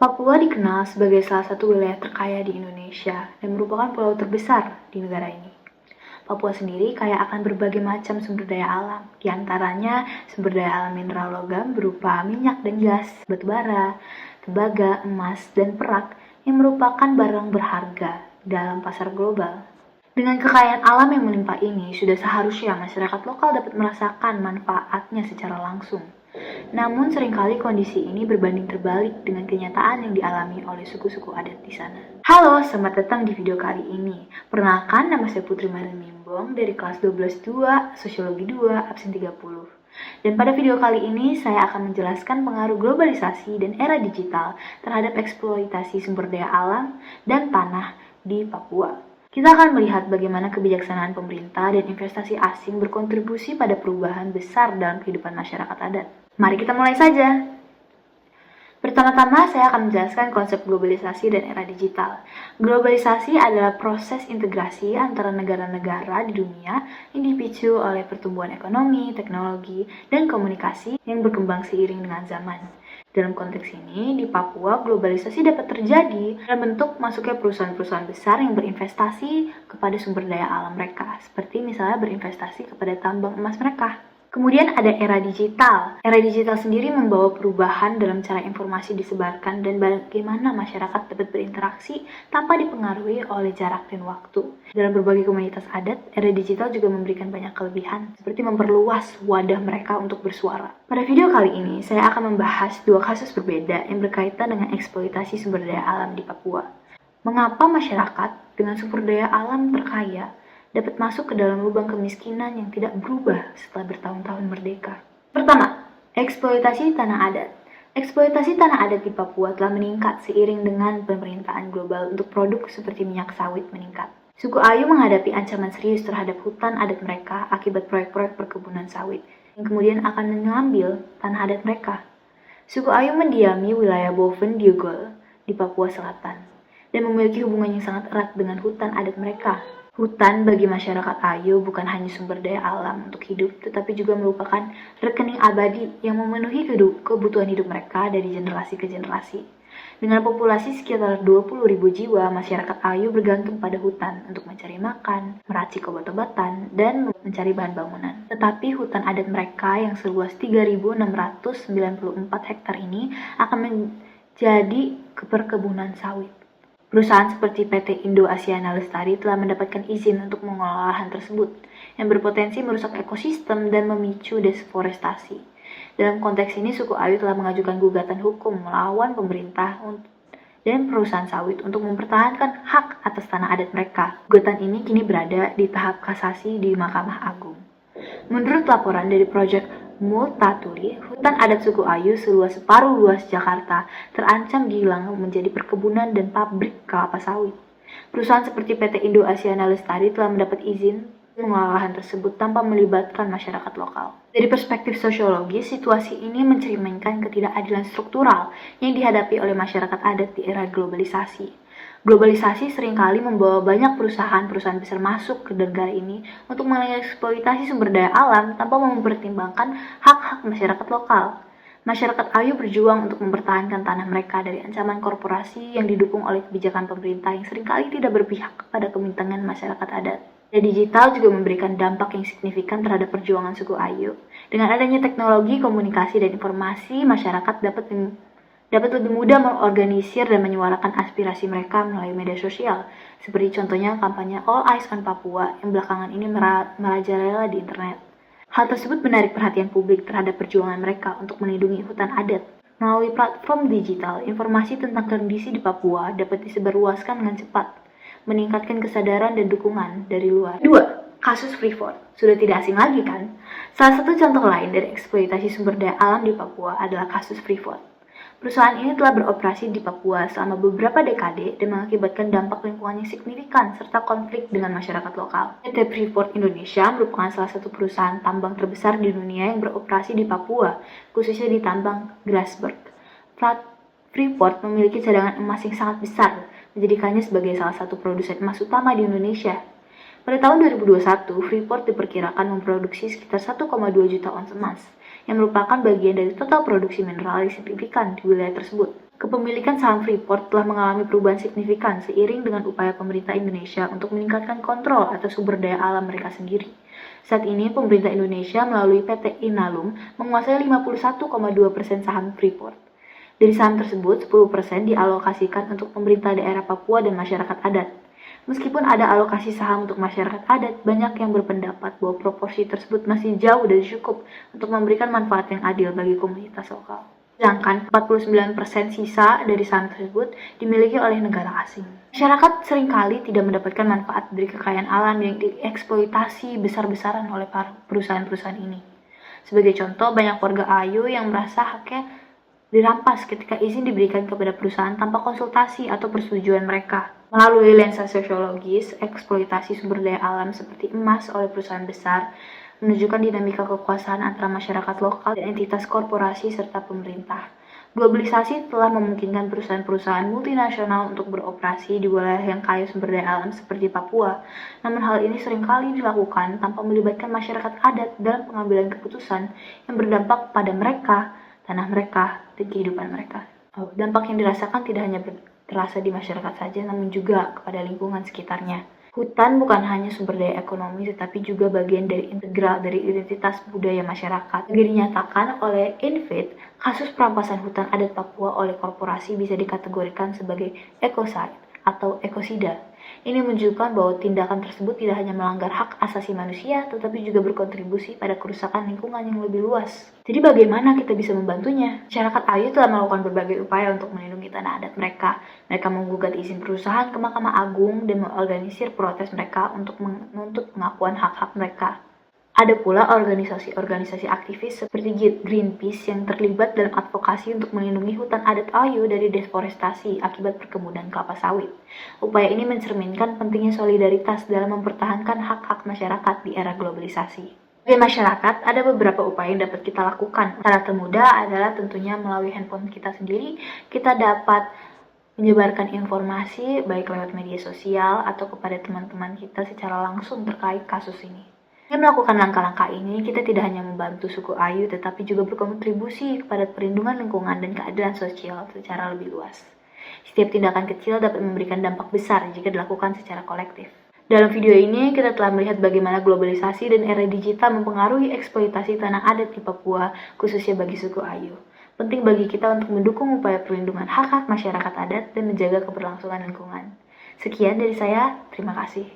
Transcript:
Papua dikenal sebagai salah satu wilayah terkaya di Indonesia dan merupakan pulau terbesar di negara ini. Papua sendiri kaya akan berbagai macam sumber daya alam, di antaranya sumber daya alam mineral logam berupa minyak dan gas, batu bara, tembaga, emas, dan perak yang merupakan barang berharga dalam pasar global. Dengan kekayaan alam yang melimpah ini, sudah seharusnya masyarakat lokal dapat merasakan manfaatnya secara langsung. Namun seringkali kondisi ini berbanding terbalik dengan kenyataan yang dialami oleh suku-suku adat di sana. Halo, selamat datang di video kali ini. Perkenalkan, nama saya Putri Marin Mimbong dari kelas 12-2, Sosiologi 2, absen 30. Dan pada video kali ini saya akan menjelaskan pengaruh globalisasi dan era digital terhadap eksploitasi sumber daya alam dan tanah di Papua. Kita akan melihat bagaimana kebijaksanaan pemerintah dan investasi asing berkontribusi pada perubahan besar dalam kehidupan masyarakat adat. Mari kita mulai saja. Pertama-tama saya akan menjelaskan konsep globalisasi dan era digital. Globalisasi adalah proses integrasi antara negara-negara di dunia yang dipicu oleh pertumbuhan ekonomi, teknologi, dan komunikasi yang berkembang seiring dengan zaman. Dalam konteks ini, di Papua, globalisasi dapat terjadi dalam bentuk masuknya perusahaan-perusahaan besar yang berinvestasi kepada sumber daya alam mereka, seperti misalnya berinvestasi kepada tambang emas mereka. Kemudian ada era digital. Era digital sendiri membawa perubahan dalam cara informasi disebarkan dan bagaimana masyarakat dapat berinteraksi tanpa dipengaruhi oleh jarak dan waktu. Dalam berbagai komunitas adat, era digital juga memberikan banyak kelebihan, seperti memperluas wadah mereka untuk bersuara. Pada video kali ini, saya akan membahas dua kasus berbeda yang berkaitan dengan eksploitasi sumber daya alam di Papua. Mengapa masyarakat dengan sumber daya alam terkaya dapat masuk ke dalam lubang kemiskinan yang tidak berubah setelah bertahun-tahun merdeka? Pertama, eksploitasi tanah adat. Eksploitasi tanah adat di Papua telah meningkat seiring dengan pemerintahan global untuk produk seperti minyak sawit meningkat. Suku Ayu menghadapi ancaman serius terhadap hutan adat mereka akibat proyek-proyek perkebunan sawit yang kemudian akan mengambil tanah adat mereka. Suku Ayu mendiami wilayah Boven Diogol di Papua Selatan dan memiliki hubungan yang sangat erat dengan hutan adat mereka. Hutan bagi masyarakat Ayu bukan hanya sumber daya alam untuk hidup, tetapi juga merupakan rekening abadi yang memenuhi kebutuhan hidup mereka dari generasi ke generasi. Dengan populasi sekitar 20.000 jiwa, masyarakat Ayu bergantung pada hutan untuk mencari makan, meracik obat-obatan, dan mencari bahan bangunan. Tetapi hutan adat mereka yang seluas 3.694 hektar ini akan menjadi perkebunan sawit. Perusahaan seperti PT Indo Asiana Lestari telah mendapatkan izin untuk mengelola lahan tersebut, yang berpotensi merusak ekosistem dan memicu deforestasi. Dalam konteks ini, suku Ayu telah mengajukan gugatan hukum melawan pemerintah dan perusahaan sawit untuk mempertahankan hak atas tanah adat mereka. Gugatan ini kini berada di tahap kasasi di Mahkamah Agung. Menurut laporan dari Project Multatuli, hutan adat suku Ayu seluas separuh luas Jakarta terancam hilang menjadi perkebunan dan pabrik kelapa sawit. Perusahaan seperti PT Indo Asiana Lestari telah mendapat izin mengelola lahan tersebut tanpa melibatkan masyarakat lokal. Dari perspektif sosiologis, situasi ini mencerminkan ketidakadilan struktural yang dihadapi oleh masyarakat adat di era globalisasi. Globalisasi seringkali membawa banyak perusahaan-perusahaan besar masuk ke negara ini untuk mengeksploitasi sumber daya alam tanpa mempertimbangkan hak-hak masyarakat lokal. Masyarakat Ayu berjuang untuk mempertahankan tanah mereka dari ancaman korporasi yang didukung oleh kebijakan pemerintah yang seringkali tidak berpihak kepada kepentingan masyarakat adat. Dan digital juga memberikan dampak yang signifikan terhadap perjuangan suku Ayu. Dengan adanya teknologi, komunikasi, dan informasi, masyarakat dapat lebih mudah mengorganisir dan menyuarakan aspirasi mereka melalui media sosial, seperti contohnya kampanye All Eyes on Papua yang belakangan ini merajalela di internet. Hal tersebut menarik perhatian publik terhadap perjuangan mereka untuk melindungi hutan adat. Melalui platform digital, informasi tentang kondisi di Papua dapat disebarluaskan dengan cepat, meningkatkan kesadaran dan dukungan dari luar. 2. Kasus Freeport. Sudah tidak asing lagi kan? Salah satu contoh lain dari eksploitasi sumber daya alam di Papua adalah kasus Freeport. Perusahaan ini telah beroperasi di Papua selama beberapa dekade dan mengakibatkan dampak lingkungan yang signifikan serta konflik dengan masyarakat lokal. PT Freeport Indonesia merupakan salah satu perusahaan tambang terbesar di dunia yang beroperasi di Papua, khususnya di tambang Grasberg. Freeport memiliki cadangan emas yang sangat besar, menjadikannya sebagai salah satu produsen emas utama di Indonesia. Pada tahun 2021, Freeport diperkirakan memproduksi sekitar 1,2 juta ons emas, yang merupakan bagian dari total produksi mineral yang signifikan di wilayah tersebut. Kepemilikan saham Freeport telah mengalami perubahan signifikan seiring dengan upaya pemerintah Indonesia untuk meningkatkan kontrol atas sumber daya alam mereka sendiri. Saat ini, pemerintah Indonesia melalui PT Inalum menguasai 51,2% saham Freeport. Dari saham tersebut, 10% dialokasikan untuk pemerintah daerah Papua dan masyarakat adat. Meskipun ada alokasi saham untuk masyarakat adat, banyak yang berpendapat bahwa proporsi tersebut masih jauh dari cukup untuk memberikan manfaat yang adil bagi komunitas lokal. Sedangkan 49% sisa dari saham tersebut dimiliki oleh negara asing. Masyarakat seringkali tidak mendapatkan manfaat dari kekayaan alam yang dieksploitasi besar-besaran oleh para perusahaan-perusahaan ini. Sebagai contoh, banyak warga Ayu yang merasa haknya dirampas ketika izin diberikan kepada perusahaan tanpa konsultasi atau persetujuan mereka. Melalui lensa sosiologis, eksploitasi sumber daya alam seperti emas oleh perusahaan besar menunjukkan dinamika kekuasaan antara masyarakat lokal dan entitas korporasi serta pemerintah. Globalisasi telah memungkinkan perusahaan-perusahaan multinasional untuk beroperasi di wilayah yang kaya sumber daya alam seperti Papua. Namun hal ini seringkali dilakukan tanpa melibatkan masyarakat adat dalam pengambilan keputusan yang berdampak pada mereka, tanah mereka, dan kehidupan mereka. Dampak yang dirasakan tidak hanya terasa di masyarakat saja, namun juga kepada lingkungan sekitarnya. Hutan bukan hanya sumber daya ekonomi, tetapi juga bagian dari integral dari identitas budaya masyarakat. Sebagai dinyatakan oleh INVIT, kasus perampasan hutan adat Papua oleh korporasi bisa dikategorikan sebagai ecocide atau ekosida. Ini menunjukkan bahwa tindakan tersebut tidak hanya melanggar hak asasi manusia, tetapi juga berkontribusi pada kerusakan lingkungan yang lebih luas. Jadi bagaimana kita bisa membantunya? Masyarakat Ayu telah melakukan berbagai upaya untuk melindungi tanah adat mereka. Mereka menggugat izin perusahaan ke Mahkamah Agung dan mengorganisir protes mereka untuk menuntut pengakuan hak-hak mereka. Ada pula organisasi-organisasi aktivis seperti Greenpeace yang terlibat dalam advokasi untuk melindungi hutan adat Ayu dari deforestasi akibat perkebunan kelapa sawit. Upaya ini mencerminkan pentingnya solidaritas dalam mempertahankan hak-hak masyarakat di era globalisasi. Sebagai masyarakat, ada beberapa upaya yang dapat kita lakukan. Cara termudah adalah tentunya melalui handphone kita sendiri, kita dapat menyebarkan informasi baik lewat media sosial atau kepada teman-teman kita secara langsung terkait kasus ini. Dengan melakukan langkah-langkah ini, kita tidak hanya membantu suku Ayu, tetapi juga berkontribusi kepada perlindungan lingkungan dan keadilan sosial secara lebih luas. Setiap tindakan kecil dapat memberikan dampak besar jika dilakukan secara kolektif. Dalam video ini, kita telah melihat bagaimana globalisasi dan era digital mempengaruhi eksploitasi tanah adat di Papua, khususnya bagi suku Ayu. Penting bagi kita untuk mendukung upaya perlindungan hak-hak masyarakat adat dan menjaga keberlangsungan lingkungan. Sekian dari saya, terima kasih.